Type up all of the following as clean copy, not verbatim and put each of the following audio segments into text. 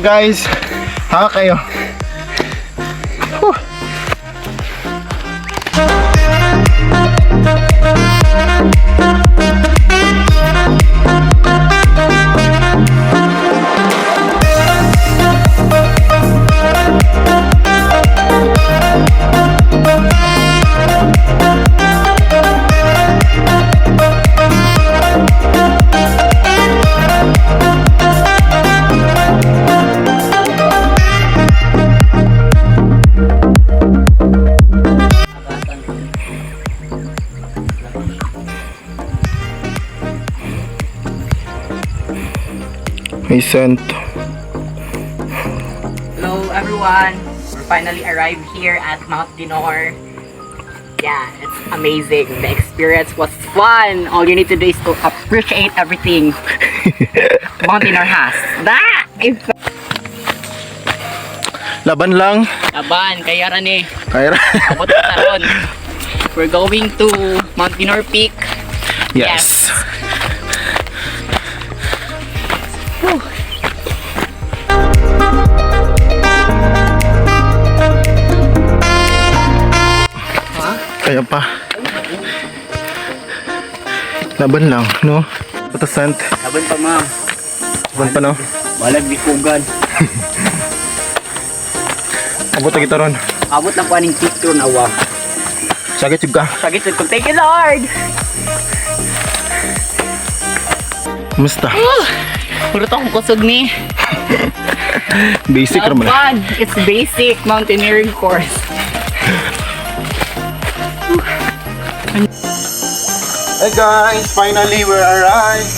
guys. Haka kayo. Whew. May scent. Hello everyone, we're finally arrived here at Mount Dinor. Yeah, it's amazing. The experience was fun. All you need to do is to appreciate everything Mount Dinor has. Laban lang. Laban, kaya rani. Kaya. Abot na taron. We're going to Mount Dinor Peak. Yes. Whew. Kaya pa. Laban lang, no? Patasant. Laban pa ma'am. Laban pa, no? Balag bikugan. Abot na kita ron. Abot lang po aning peak ron awa. Sakit juga. Sagit ko. Thank you Lord. Kumusta? Puro to akong kusog ni. Basic naman. Fun. It's basic mountaineering course. Hey guys, finally we're arrived.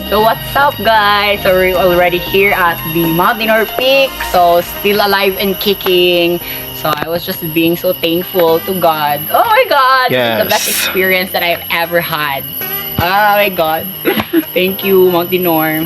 So what's up guys? So we're already here at the Mount Dinor Peak. So still alive and kicking. So I was just being so thankful to God. Oh my God! This is the best Yes. experience that I've ever had. Oh my God. Thank you, Mount Dinor.